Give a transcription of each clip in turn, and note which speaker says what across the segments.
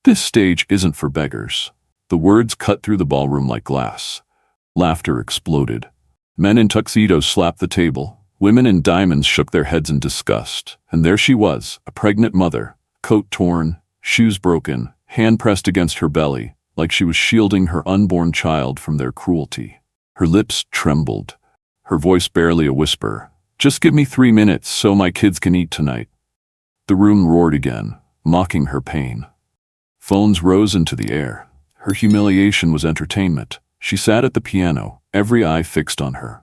Speaker 1: This stage isn't for beggars. The words cut through the ballroom like glass. Laughter exploded. Men in tuxedos slapped the table. Women in diamonds shook their heads in disgust. And there she was, a pregnant mother, coat torn, shoes broken, hand pressed against her belly, like she was shielding her unborn child from their cruelty. Her lips trembled, her voice barely a whisper. "Just give me 3 minutes so my kids can eat tonight." The room roared again, mocking her pain. Phones rose into the air. Her humiliation was entertainment. She sat at the piano, every eye fixed on her.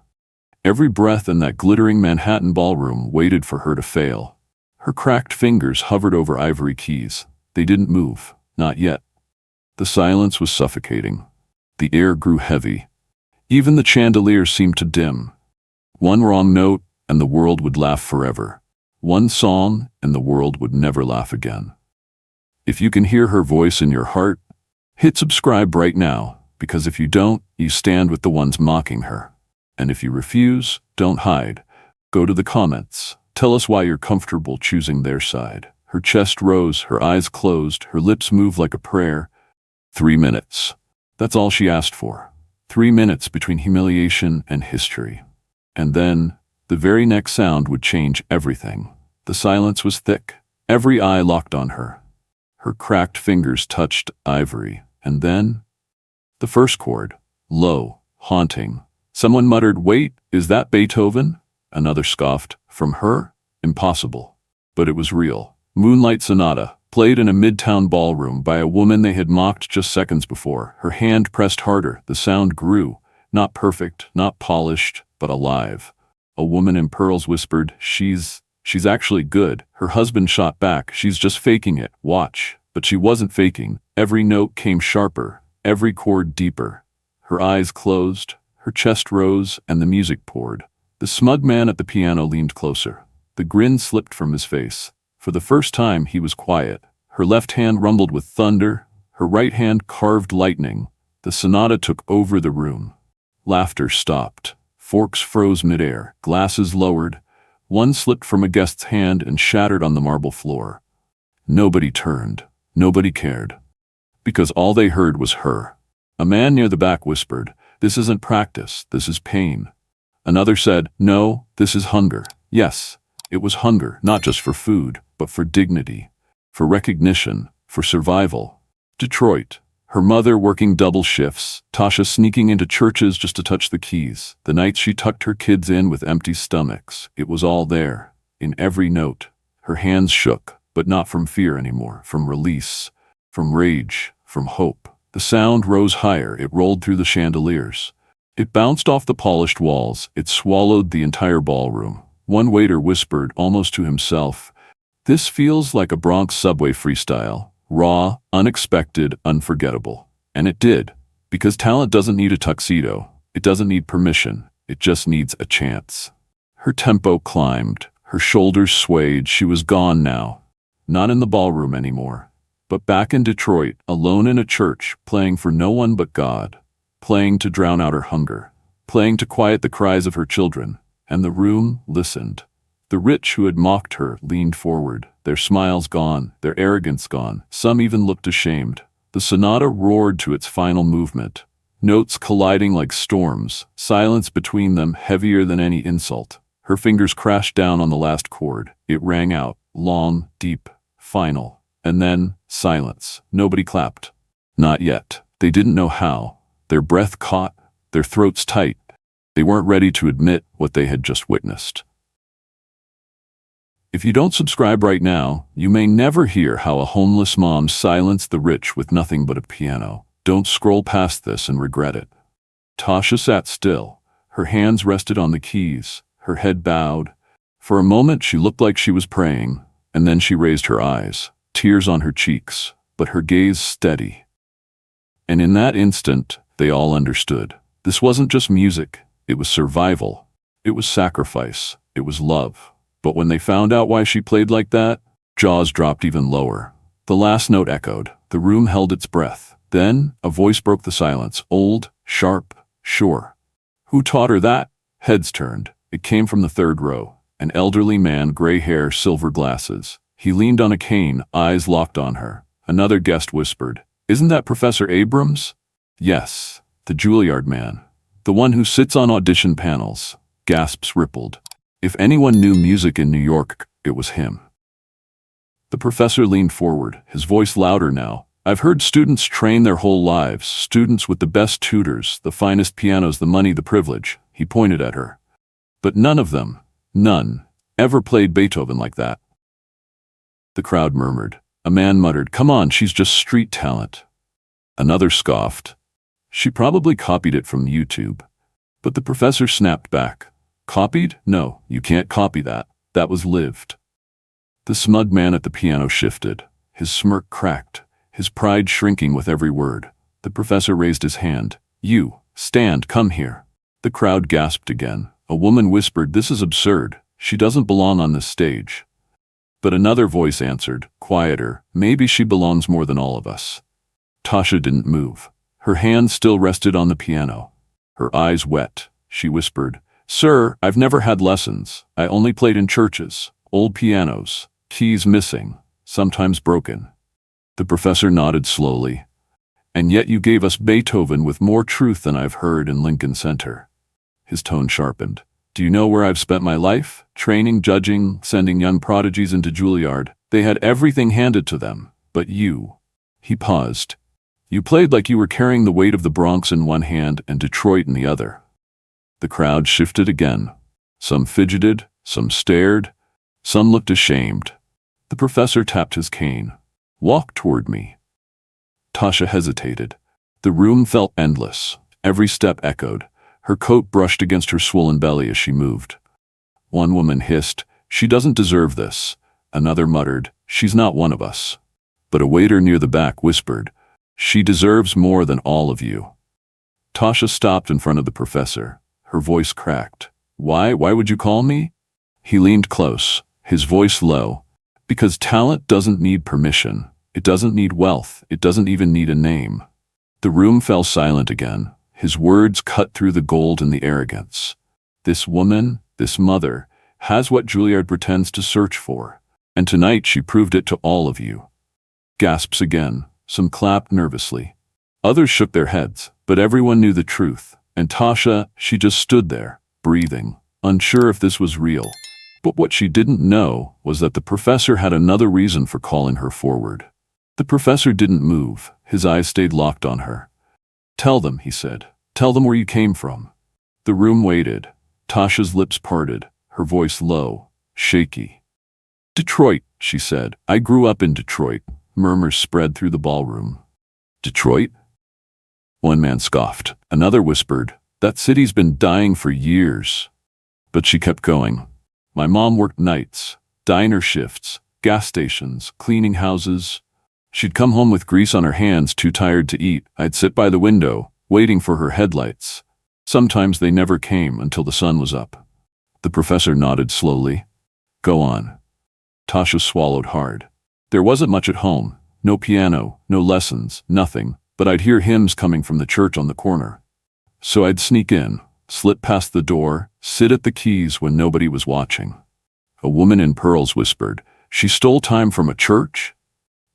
Speaker 1: Every breath in that glittering Manhattan ballroom waited for her to fail. Her cracked fingers hovered over ivory keys. They didn't move, not yet. The silence was suffocating. The air grew heavy. Even the chandeliers seemed to dim. One wrong note, and the world would laugh forever. One song, and the world would never laugh again. If you can hear her voice in your heart, hit subscribe right now, because if you don't, you stand with the ones mocking her. And if you refuse, don't hide. Go to the comments. Tell us why you're comfortable choosing their side. Her chest rose, her eyes closed, her lips moved like a prayer. 3 minutes. That's all she asked for. 3 minutes between humiliation and history. And then, the very next sound would change everything. The silence was thick. Every eye locked on her. Her cracked fingers touched ivory. And then, the first chord, low, haunting. Someone muttered, "Wait, is that Beethoven?" Another scoffed, "From her? Impossible." But it was real. Moonlight Sonata, played in a midtown ballroom by a woman they had mocked just seconds before. Her hand pressed harder. The sound grew. Not perfect, not polished, but alive. A woman in pearls whispered, She's actually good." Her husband shot back, "She's just faking it. Watch." But she wasn't faking. Every note came sharper, every chord deeper. Her eyes closed, her chest rose, and the music poured. The smug man at the piano leaned closer. The grin slipped from his face. For the first time, he was quiet. Her left hand rumbled with thunder, her right hand carved lightning. The sonata took over the room. Laughter stopped. Forks froze midair, glasses lowered. One slipped from a guest's hand and shattered on the marble floor. Nobody turned. Nobody cared. Because all they heard was her. A man near the back whispered, "This isn't practice, this is pain." Another said, "No, this is hunger." Yes, it was hunger, not just for food, but for dignity, for recognition, for survival. Detroit. Her mother working double shifts, Tasha sneaking into churches just to touch the keys. The nights she tucked her kids in with empty stomachs. It was all there, in every note. Her hands shook, but not from fear anymore, from release, from rage, from hope. The sound rose higher, it rolled through the chandeliers. It bounced off the polished walls, it swallowed the entire ballroom. One waiter whispered, almost to himself, "This feels like a Bronx subway freestyle. Raw, unexpected, unforgettable." And it did, because talent doesn't need a tuxedo. It doesn't need permission. It just needs a chance. Her tempo climbed. Her shoulders swayed. She was gone now. Not in the ballroom anymore, but back in Detroit, alone in a church, playing for no one but God, playing to drown out her hunger, playing to quiet the cries of her children. And the room listened. The rich who had mocked her leaned forward, their smiles gone, their arrogance gone. Some even looked ashamed. The sonata roared to its final movement, notes colliding like storms, silence between them heavier than any insult. Her fingers crashed down on the last chord. It rang out, long, deep, final. And then, silence. Nobody clapped. Not yet. They didn't know how. Their breath caught, their throats tight. They weren't ready to admit what they had just witnessed. If you don't subscribe right now, you may never hear how a homeless mom silenced the rich with nothing but a piano. Don't scroll past this and regret it. Tasha sat still. Her hands rested on the keys, her head bowed. For a moment she looked like she was praying, and then she raised her eyes, tears on her cheeks, but her gaze steady. And in that instant, they all understood. This wasn't just music, it was survival. It was sacrifice. It was love. But when they found out why she played like that, jaws dropped even lower. The last note echoed. The room held its breath. Then, a voice broke the silence, old, sharp, sure. "Who taught her that?" Heads turned. It came from the third row. An elderly man, gray hair, silver glasses. He leaned on a cane, eyes locked on her. Another guest whispered, "Isn't that Professor Abrams?" "Yes, the Juilliard man. The one who sits on audition panels." Gasps rippled. If anyone knew music in New York, it was him. The professor leaned forward, his voice louder now. "I've heard students train their whole lives, students with the best tutors, the finest pianos, the money, the privilege." He pointed at her. "But none of them, none, ever played Beethoven like that." The crowd murmured. A man muttered, "Come on, she's just street talent." Another scoffed. "She probably copied it from YouTube." But the professor snapped back. "Copied? No, you can't copy that. That was lived." The smug man at the piano shifted. His smirk cracked, his pride shrinking with every word. The professor raised his hand. "You, stand, come here." The crowd gasped again. A woman whispered, "This is absurd. She doesn't belong on this stage." But another voice answered, quieter, "Maybe she belongs more than all of us." Tasha didn't move. Her hand still rested on the piano. Her eyes wet. She whispered, "Sir, I've never had lessons. I only played in churches, old pianos, keys missing, sometimes broken." The professor nodded slowly. "And yet you gave us Beethoven with more truth than I've heard in Lincoln Center." His tone sharpened. "Do you know where I've spent my life? Training, judging, sending young prodigies into Juilliard. They had everything handed to them. But you." He paused. "You played like you were carrying the weight of the Bronx in one hand and Detroit in the other." The crowd shifted again. Some fidgeted, some stared, some looked ashamed. The professor tapped his cane. "Walk toward me." Tasha hesitated. The room felt endless. Every step echoed. Her coat brushed against her swollen belly as she moved. One woman hissed, "She doesn't deserve this." Another muttered, "She's not one of us." But a waiter near the back whispered, "She deserves more than all of you." Tasha stopped in front of the professor. Her voice cracked. Why would you call me?" He leaned close, his voice low. "Because talent doesn't need permission. It doesn't need wealth. It doesn't even need a name." The room fell silent again. His words cut through the gold and the arrogance. "This woman, this mother, has what Juilliard pretends to search for. And tonight she proved it to all of you." Gasps again. Some clapped nervously. Others shook their heads, but everyone knew the truth. And Tasha, she just stood there, breathing, unsure if this was real. But what she didn't know was that the professor had another reason for calling her forward. The professor didn't move. His eyes stayed locked on her. "Tell them," he said. "Tell them where you came from." The room waited. Tasha's lips parted, her voice low, shaky. "Detroit," she said. "I grew up in Detroit." Murmurs spread through the ballroom. "Detroit?" One man scoffed. Another whispered, "That city's been dying for years." But she kept going. "My mom worked nights, diner shifts, gas stations, cleaning houses. She'd come home with grease on her hands, too tired to eat. I'd sit by the window, waiting for her headlights. Sometimes they never came until the sun was up." The professor nodded slowly. "Go on." Tasha swallowed hard. "There wasn't much at home. No piano, no lessons, nothing. But I'd hear hymns coming from the church on the corner. So I'd sneak in, slip past the door, sit at the keys when nobody was watching." A woman in pearls whispered, "She stole time from a church?"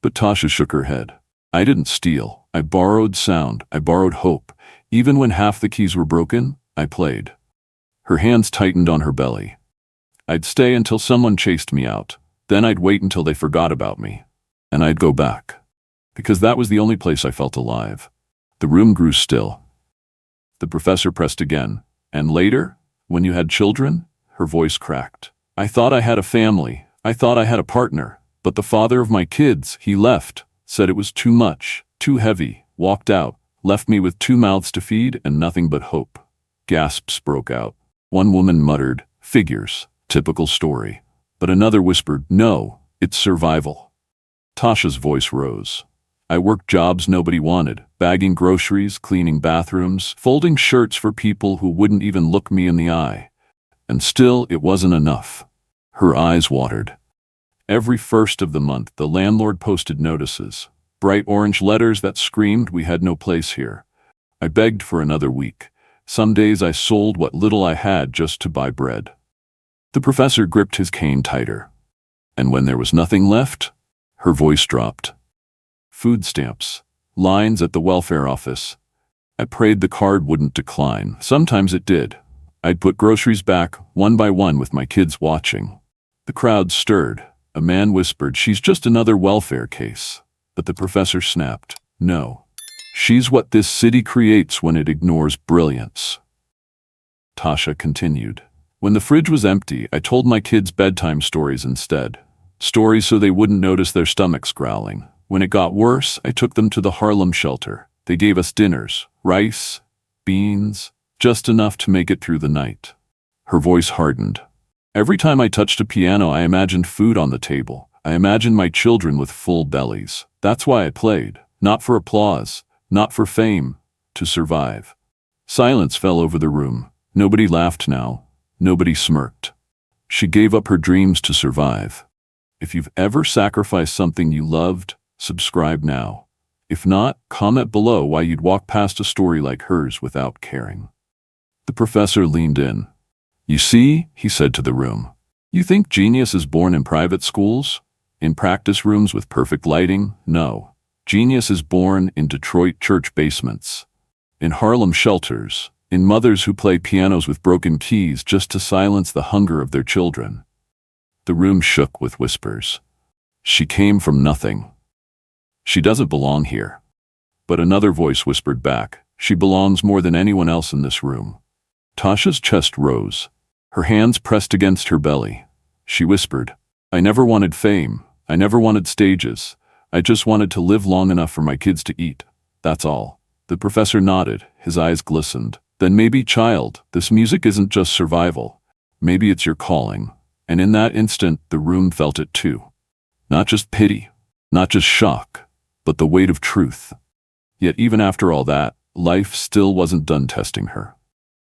Speaker 1: But Tasha shook her head. "I didn't steal. I borrowed sound. I borrowed hope. Even when half the keys were broken, I played." Her hands tightened on her belly. "I'd stay until someone chased me out. Then I'd wait until they forgot about me. And I'd go back. Because that was the only place I felt alive." The room grew still. The professor pressed again. "And later, when you had children?" Her voice cracked. "I thought I had a family. I thought I had a partner. But the father of my kids, he left, said it was too much, too heavy, walked out, left me with 2 mouths to feed and nothing but hope." Gasps broke out. One woman muttered, "Figures, typical story." But another whispered, "No, it's survival." Tasha's voice rose. "I worked jobs nobody wanted, bagging groceries, cleaning bathrooms, folding shirts for people who wouldn't even look me in the eye. And still, it wasn't enough." Her eyes watered. Every first of the month, the landlord posted notices, bright orange letters that screamed we had no place here. I begged for another week. Some days I sold what little I had just to buy bread. The professor gripped his cane tighter. "And when there was nothing left?" Her voice dropped. food stamps, lines at the welfare office. I prayed the card wouldn't decline. Sometimes it did. I'd put groceries back, one by one, with my kids watching. The crowd stirred. A man whispered, "She's just another welfare case." But the professor snapped, "No. She's what this city creates when it ignores brilliance." Tasha continued. When the fridge was empty, I told my kids bedtime stories instead. Stories so they wouldn't notice their stomachs growling. When it got worse, I took them to the Harlem shelter. They gave us dinners, rice, beans, just enough to make it through the night. Her voice hardened. Every time I touched a piano, I imagined food on the table. I imagined my children with full bellies. That's why I played. Not for applause, not for fame, to survive. Silence fell over the room. Nobody laughed now. Nobody smirked. She gave up her dreams to survive. If you've ever sacrificed something you loved, subscribe now. If not, comment below why you'd walk past a story like hers without caring. The professor leaned in. "You see," he said to the room, "you think genius is born in private schools? In practice rooms with perfect lighting? No. Genius is born in Detroit church basements, in Harlem shelters, in mothers who play pianos with broken keys just to silence the hunger of their children." The room shook with whispers. She came from nothing. She doesn't belong here. But another voice whispered back, "She belongs more than anyone else in this room." Tasha's chest rose. Her hands pressed against her belly. She whispered, "I never wanted fame. I never wanted stages. I just wanted to live long enough for my kids to eat. That's all." The professor nodded. His eyes glistened. "Then maybe, child, this music isn't just survival. Maybe it's your calling." And in that instant, the room felt it too. Not just pity, not just shock, but the weight of truth. Yet even after all that, life still wasn't done testing her.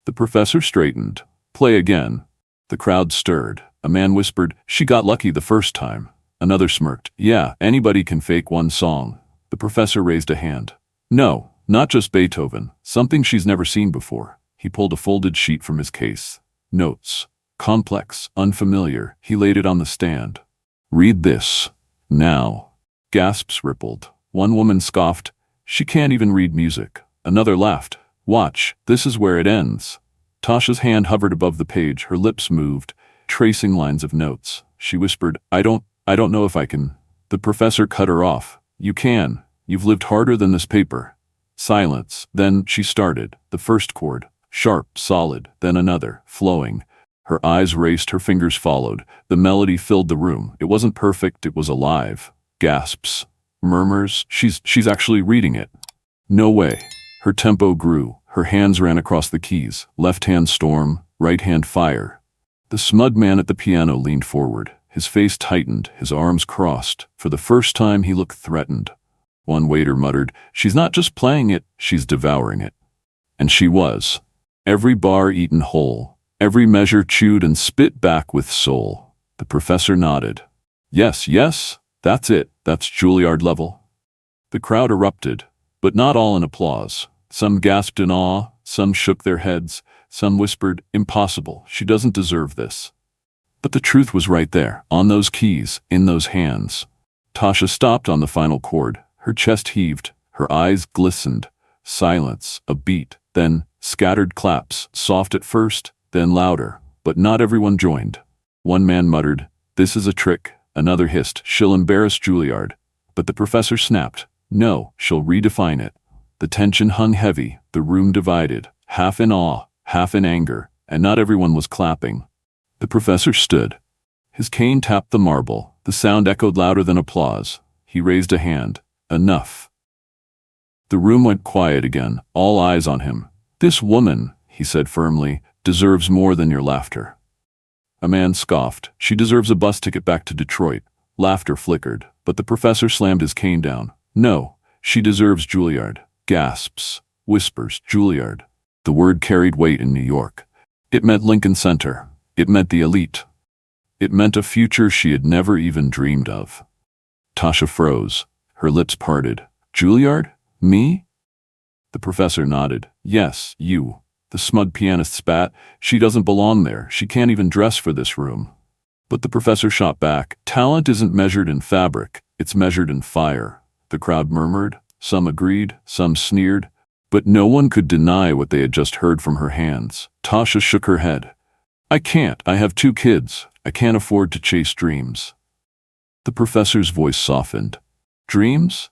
Speaker 1: The professor straightened. "Play again." The crowd stirred. A man whispered, "She got lucky the first time." Another smirked, "Yeah, anybody can fake one song." The professor raised a hand. "No, not just Beethoven, something she's never seen before." He pulled a folded sheet from his case. Notes. Complex, unfamiliar. He laid it on the stand. "Read this. Now." Gasps rippled. One woman scoffed, "She can't even read music." Another laughed. "Watch, this is where it ends." Tasha's hand hovered above the page. Her lips moved, tracing lines of notes. She whispered, I don't know if I can." The professor cut her off. "You can. You've lived harder than this paper." Silence. Then she started. The first chord. Sharp, solid. Then another, flowing. Her eyes raced, her fingers followed. The melody filled the room. It wasn't perfect, it was alive. Gasps. Murmurs. She's actually reading it. No way. Her tempo grew. Her hands ran across the keys. Left hand storm, right hand fire. The smug man at the piano leaned forward. His face tightened, his arms crossed. For the first time he looked threatened. One waiter muttered, "She's not just playing it, she's devouring it." And she was. Every bar eaten whole. Every measure chewed and spit back with soul. The professor nodded. Yes, that's it. That's Juilliard level." The crowd erupted, but not all in applause. Some gasped in awe, some shook their heads, some whispered, "Impossible, she doesn't deserve this." But the truth was right there, on those keys, in those hands. Tasha stopped on the final chord. Her chest heaved, her eyes glistened. Silence, a beat, then scattered claps, soft at first, then louder, but not everyone joined. One man muttered, "This is a trick." Another hissed, "She'll embarrass Juilliard." But the professor snapped, "No, she'll redefine it." The tension hung heavy, the room divided, half in awe, half in anger, and not everyone was clapping. The professor stood. His cane tapped the marble. The sound echoed louder than applause. He raised a hand. "Enough." The room went quiet again, all eyes on him. "This woman," he said firmly, "deserves more than your laughter." A man scoffed. "She deserves a bus ticket back to Detroit." Laughter flickered, but the professor slammed his cane down. "No, she deserves Juilliard." Gasps, whispers, Juilliard. The word carried weight in New York. It meant Lincoln Center. It meant the elite. It meant a future she had never even dreamed of. Tasha froze. Her lips parted. "Juilliard? Me?" The professor nodded. "Yes, you." The smug pianist spat. "She doesn't belong there. She can't even dress for this room." But the professor shot back. "Talent isn't measured in fabric. It's measured in fire." the crowd murmured. Some agreed, some sneered, but no one could deny what they had just heard from her hands. Tasha shook her head. I can't. I have 2 kids. I can't afford to chase dreams. The professor's voice softened. Dreams?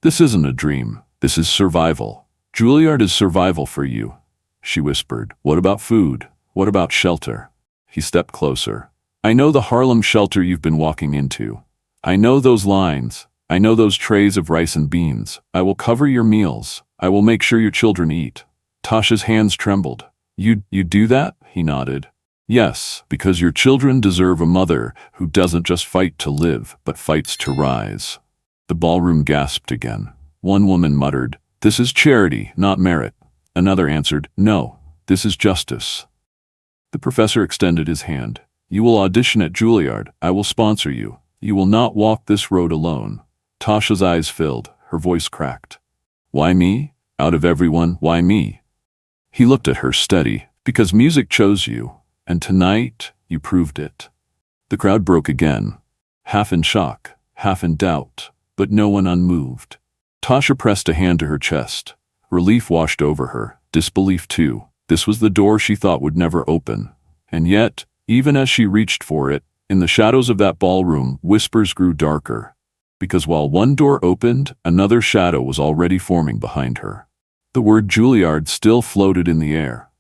Speaker 1: This isn't a dream. This is survival. Juilliard is survival for you, she whispered. What about food? What about shelter? He stepped closer. I know the Harlem shelter you've been walking into. I know those lines. I know those trays of rice and beans. I will cover your meals. I will make sure your children eat. Tasha's hands trembled. You do that? He nodded. Yes, because your children deserve a mother who doesn't just fight to live, but fights to rise. The ballroom gasped again. One woman muttered, This is charity, not merit. Another answered, No, this is justice. The professor extended his hand. You will audition at Juilliard. I will sponsor you. You will not walk this road alone. Tasha's eyes filled. Her voice cracked. Why me? Out of everyone, why me? He looked at her steady. Because music chose you. And tonight, you proved it. The crowd broke again. Half in shock, half in doubt, but no one unmoved. Tasha pressed a hand to her chest. Relief washed over her, disbelief too. This was the door she thought would never open. And yet, even as she reached for it, in the shadows of that ballroom, whispers grew darker. Because while one door opened, another shadow was already forming behind her. The word Juilliard still floated in the air.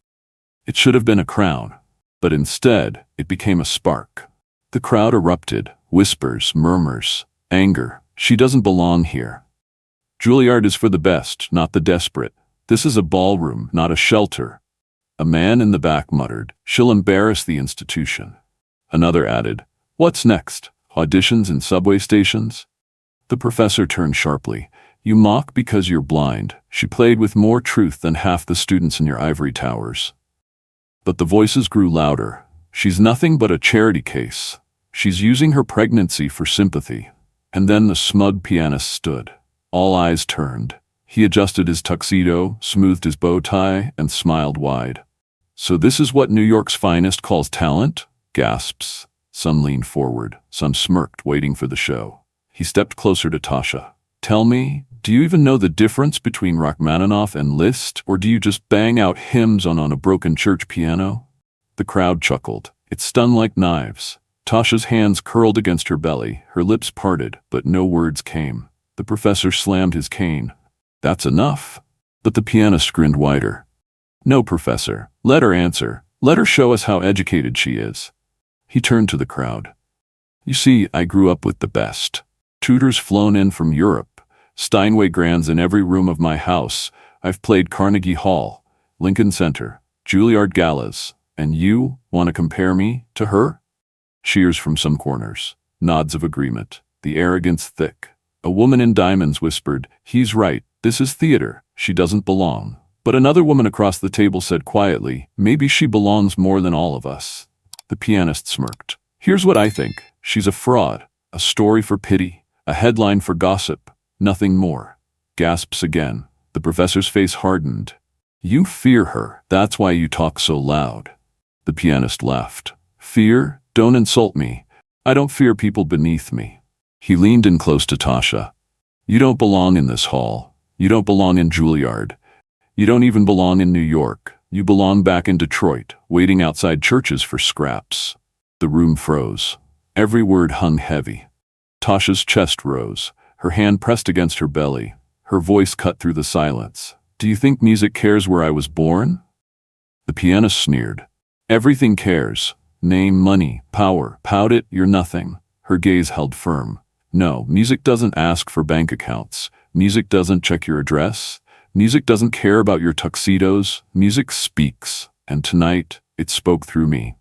Speaker 1: It should have been a crown, but instead, it became a spark. The crowd erupted, whispers, murmurs, anger. She doesn't belong here. Juilliard is for the best, not the desperate. This is a ballroom, not a shelter. A man in the back muttered, She'll embarrass the institution. Another added, What's next? Auditions in subway stations? The professor turned sharply. You mock because you're blind. She played with more truth than half the students in your ivory towers. But the voices grew louder. She's nothing but a charity case. She's using her pregnancy for sympathy. And then the smug pianist stood. All eyes turned. He adjusted his tuxedo, smoothed his bow tie, and smiled wide. So this is what New York's finest calls talent? Gasps. Some leaned forward, some smirked, waiting for the show. He stepped closer to Tasha. Tell me, do you even know the difference between Rachmaninoff and Liszt, or do you just bang out hymns on a broken church piano? The crowd chuckled. It stung like knives. Tasha's hands curled against her belly, her lips parted, but no words came. The professor slammed his cane. That's enough. But the pianist grinned wider. No, professor. Let her answer. Let her show us how educated she is. He turned to the crowd. You see, I grew up with the best. Tutors flown in from Europe. Steinway grands in every room of my house. I've played Carnegie Hall, Lincoln Center, Juilliard galas. And you want to compare me to her? Cheers from some corners. Nods of agreement. The arrogance thick. A woman in diamonds whispered, He's right. This is theater. She doesn't belong. But another woman across the table said quietly, Maybe she belongs more than all of us. The pianist smirked. Here's what I think. She's a fraud. A story for pity. A headline for gossip. Nothing more. Gasps again. The professor's face hardened. You fear her. That's why you talk so loud. The pianist laughed. Fear? Don't insult me. I don't fear people beneath me. He leaned in close to Tasha. You don't belong in this hall. You don't belong in Juilliard. You don't even belong in New York. You belong back in Detroit, waiting outside churches for scraps. The room froze. Every word hung heavy. Tasha's chest rose. Her hand pressed against her belly. Her voice cut through the silence. Do you think music cares where I was born? The pianist sneered. Everything cares. Name, money, power. Pout it, you're nothing. Her gaze held firm. No, music doesn't ask for bank accounts. Music doesn't check your address. Music doesn't care about your tuxedos. Music speaks. And tonight, it spoke through me.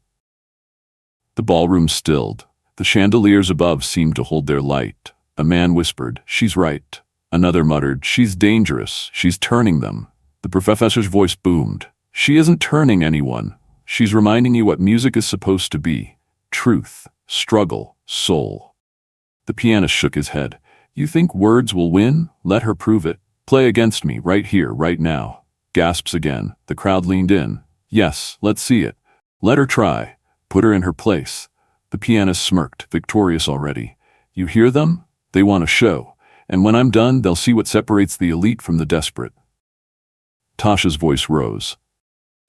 Speaker 1: The ballroom stilled. The chandeliers above seemed to hold their light. A man whispered, She's right. Another muttered, She's dangerous. She's turning them. The professor's voice boomed. She isn't turning anyone. She's reminding you what music is supposed to be. Truth, struggle, soul. The pianist shook his head. You think words will win? Let her prove it. Play against me, right here, right now. Gasps again. The crowd leaned in. Yes, let's see it. Let her try. Put her in her place. The pianist smirked, victorious already. You hear them? They want a show. And when I'm done, they'll see what separates the elite from the desperate. Tasha's voice rose.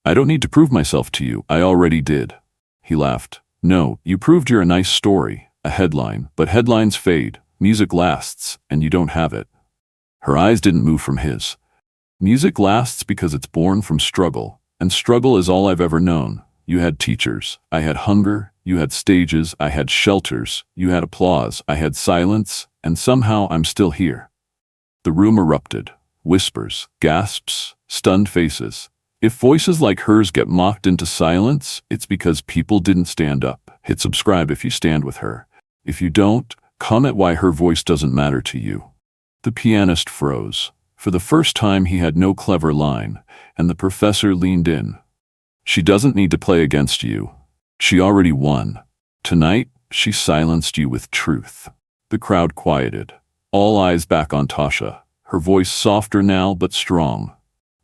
Speaker 1: I don't need to prove myself to you. I already did. He laughed. No, you proved you're a nice story, a headline, but headlines fade, music lasts, and you don't have it. Her eyes didn't move from his. Music lasts because it's born from struggle, and struggle is all I've ever known. You had teachers, I had hunger, you had stages, I had shelters, you had applause, I had silence, and somehow I'm still here. The room erupted. Whispers, gasps, stunned faces. If voices like hers get mocked into silence, it's because people didn't stand up. Hit subscribe if you stand with her. If you don't, comment why her voice doesn't matter to you. The pianist froze. For the first time he had no clever line, and the professor leaned in. She doesn't need to play against you. She already won. Tonight, she silenced you with truth. The crowd quieted. All eyes back on Tasha, her voice softer now but strong.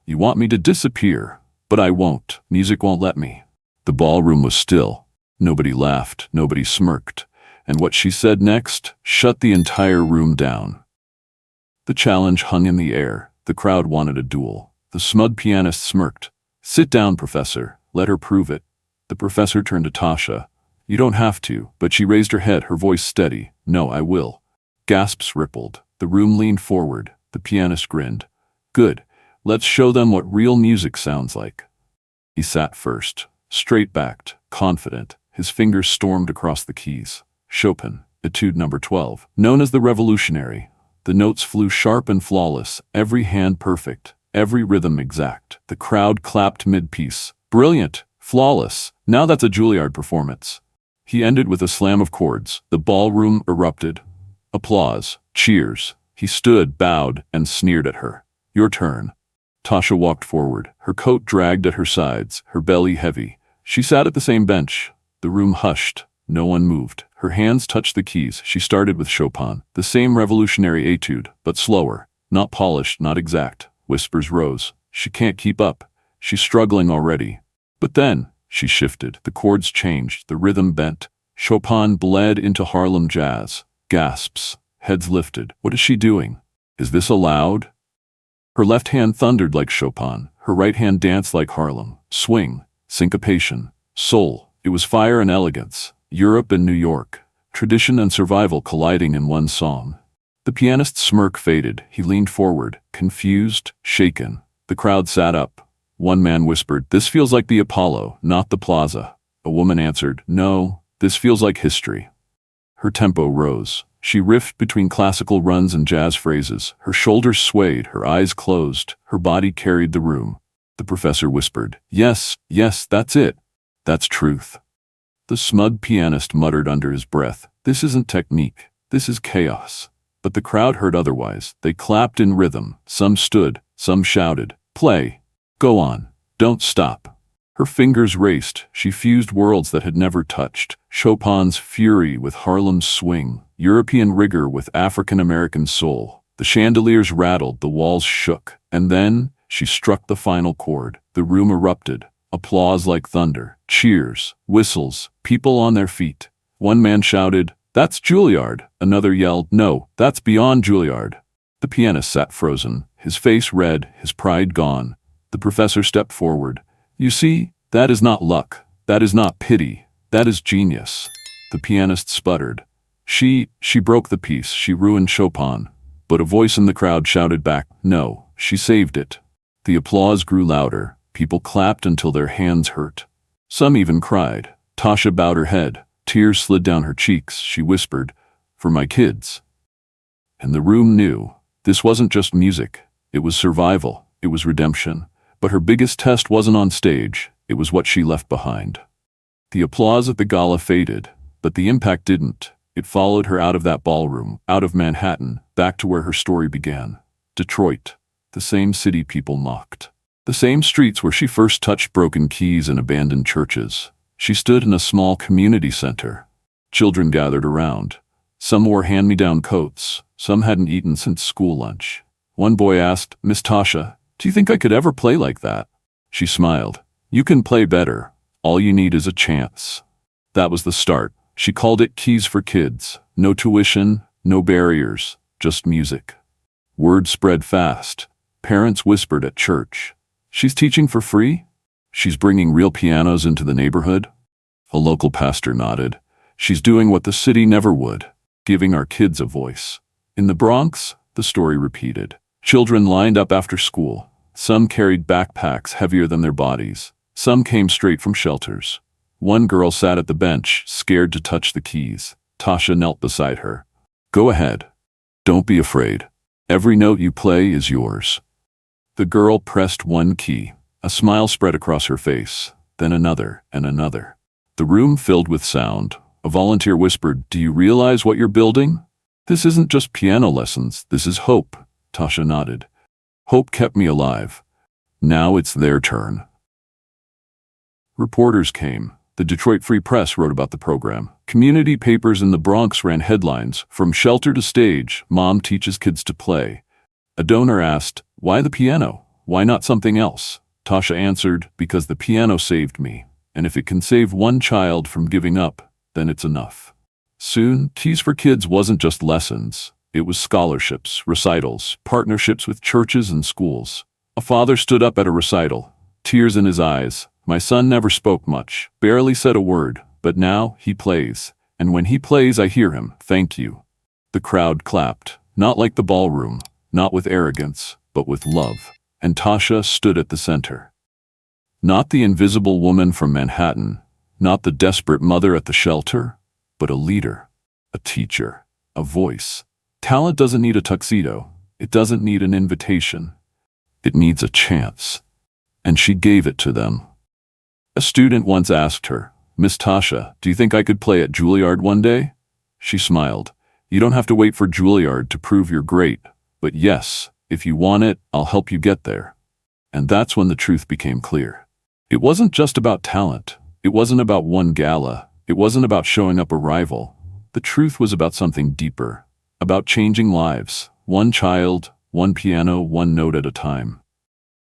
Speaker 1: You want me to disappear, but I won't. Music won't let me. The ballroom was still. Nobody laughed, nobody smirked, and what she said next shut the entire room down. The challenge hung in the air. The crowd wanted a duel. The smug pianist smirked. Sit down, Professor. Let her prove it. The professor turned to Tasha. You don't have to, but she raised her head, her voice steady. No, I will. Gasps rippled. The room leaned forward. The pianist grinned. Good. Let's show them what real music sounds like. He sat first, straight-backed, confident. His fingers stormed across the keys. Chopin, Etude number 12, known as the Revolutionary. The notes flew sharp and flawless, every hand perfect, every rhythm exact. The crowd clapped mid-piece. Brilliant, flawless. Now that's a Juilliard performance. He ended with a slam of chords. The ballroom erupted. Applause, cheers. He stood, bowed, and sneered at her. Your turn. Tasha walked forward, her coat dragged at her sides, her belly heavy. She sat at the same bench. The room hushed. No one moved. Her hands touched the keys. She started with Chopin, the same revolutionary etude, but slower, not polished, not exact. Whispers rose. She can't keep up. She's struggling already. But then, she shifted. The chords changed. The rhythm bent. Chopin bled into Harlem jazz. Gasps. Heads lifted. What is she doing? Is this allowed? Her left hand thundered like Chopin. Her right hand danced like Harlem. Swing. Syncopation. Soul. It was fire and elegance. Europe and New York. Tradition and survival colliding in one song. The pianist's smirk faded. He leaned forward, confused, shaken. The crowd sat up. One man whispered, "This feels like the Apollo, not the Plaza." A woman answered, "No, this feels like history." Her tempo rose. She riffed between classical runs and jazz phrases. Her shoulders swayed, her eyes closed, her body carried the room. The professor whispered, "Yes, yes, that's it. That's truth." The smug pianist muttered under his breath, "This isn't technique. This is chaos." But the crowd heard otherwise. They clapped in rhythm. Some stood, some shouted, "Play. Go on. Don't stop." Her fingers raced. She fused worlds that had never touched. Chopin's fury with Harlem's swing. European rigor with African-American soul. The chandeliers rattled, the walls shook. And then, she struck the final chord. The room erupted. Applause like thunder. Cheers. Whistles. People on their feet. One man shouted, "That's Juilliard." Another yelled, "No, that's beyond Juilliard." The pianist sat frozen, his face red, his pride gone. The professor stepped forward. "You see, that is not luck. That is not pity. That is genius." The pianist sputtered. She broke the piece. She ruined Chopin." But a voice in the crowd shouted back, "No, she saved it." The applause grew louder. People clapped until their hands hurt. Some even cried. Tasha bowed her head. Tears slid down her cheeks. She whispered, "For my kids." And the room knew. This wasn't just music. It was survival. It was redemption. But her biggest test wasn't on stage. It was what she left behind. The applause at the gala faded, but the impact didn't. It followed her out of that ballroom, out of Manhattan, back to where her story began. Detroit, the same city people mocked. The same streets where she first touched broken keys and abandoned churches. She stood in a small community center. Children gathered around. Some wore hand-me-down coats. Some hadn't eaten since school lunch. One boy asked, "Miss Tasha, do you think I could ever play like that?" She smiled. "You can play better. All you need is a chance." That was the start. She called it Keys for Kids. No tuition, no barriers. just music. Word spread fast. Parents whispered at church. She's teaching for free? She's bringing real pianos into the neighborhood? A local pastor nodded. She's doing what the city never would, giving our kids a voice. In the Bronx, the story repeated. Children lined up after school. Some carried backpacks heavier than their bodies. Some came straight from shelters. One girl sat at the bench, scared to touch the keys. Tasha knelt beside her. Go ahead. Don't be afraid. Every note you play is yours. The girl pressed one key. A smile spread across her face, then another and another. The room filled with sound. A volunteer whispered, Do you realize what you're building? This isn't just piano lessons, this is hope. Tasha nodded. Hope kept me alive. Now it's their turn. Reporters came. The Detroit Free Press wrote about the program. Community papers in the Bronx ran headlines, From Shelter to Stage, Mom Teaches Kids to Play. A donor asked, Why the piano? Why not something else? Tasha answered, Because the piano saved me, and if it can save one child from giving up, then it's enough. Soon, Keys for Kids wasn't just lessons. It was scholarships, recitals, partnerships with churches and schools. A father stood up at a recital, tears in his eyes. My son never spoke much, barely said a word, but now he plays. And when he plays, I hear him, Thank you. The crowd clapped, not like the ballroom, not with arrogance, but with love. And Tasha stood at the center. Not the invisible woman from Manhattan, not the desperate mother at the shelter, but a leader, a teacher, a voice. Talent doesn't need a tuxedo. It doesn't need an invitation. It needs a chance. And she gave it to them. A student once asked her, Miss Tasha, do you think I could play at Juilliard one day? She smiled. You don't have to wait for Juilliard to prove you're great. But yes, if you want it, I'll help you get there. And that's when the truth became clear. It wasn't just about talent. It wasn't about one gala. It wasn't about showing up a rival. The truth was about something deeper, about changing lives, one child, one piano, one note at a time.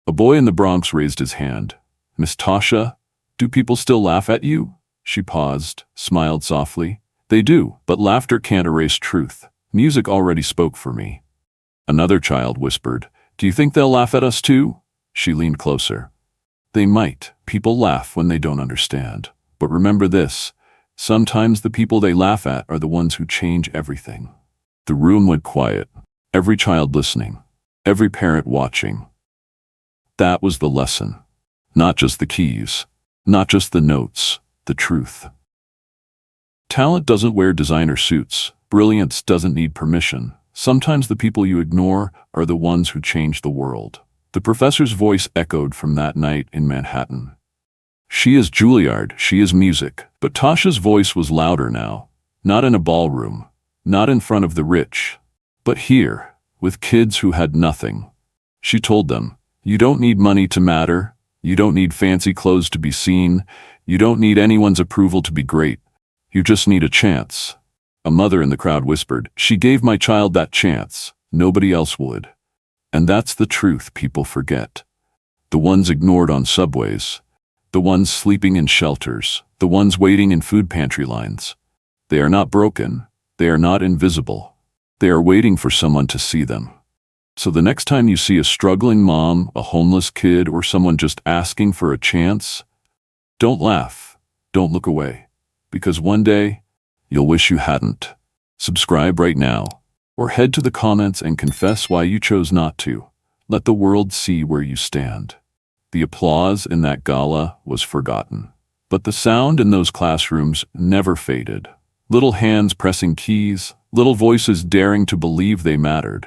Speaker 1: A boy in the Bronx raised his hand. Miss Tasha, do people still laugh at you? She paused, smiled softly. They do, but laughter can't erase truth. Music already spoke for me. Another child whispered, Do you think they'll laugh at us too? She leaned closer. They might. People laugh when they don't understand. But remember this, sometimes the people they laugh at are the ones who change everything. The room went quiet, every child listening, every parent watching. That was the lesson. Not just the keys, not just the notes, the truth. Talent doesn't wear designer suits. Brilliance doesn't need permission. Sometimes the people you ignore are the ones who change the world. The professor's voice echoed from that night in Manhattan. She is Juilliard, she is music. But Tasha's voice was louder now. Not in a ballroom, not in front of the rich, but here, with kids who had nothing. She told them, You don't need money to matter. You don't need fancy clothes to be seen. You don't need anyone's approval to be great. You just need a chance. A mother in the crowd whispered, She gave my child that chance. Nobody else would. And that's the truth people forget. The ones ignored on subways. The ones sleeping in shelters. The ones waiting in food pantry lines. They are not broken. They are not invisible. They are waiting for someone to see them. So the next time you see a struggling mom, a homeless kid, or someone just asking for a chance, don't laugh. Don't look away. Because one day, you'll wish you hadn't. Subscribe right now, or head to the comments and confess why you chose not to. Let the world see where you stand. The applause in that gala was forgotten. But the sound in those classrooms never faded. Little hands pressing keys, little voices daring to believe they mattered.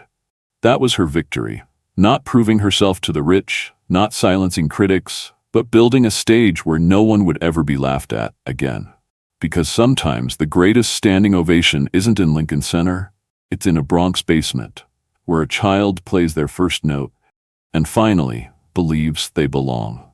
Speaker 1: That was her victory. Not proving herself to the rich, not silencing critics, but building a stage where no one would ever be laughed at again. Because sometimes the greatest standing ovation isn't in Lincoln Center, it's in a Bronx basement, where a child plays their first note and finally believes they belong.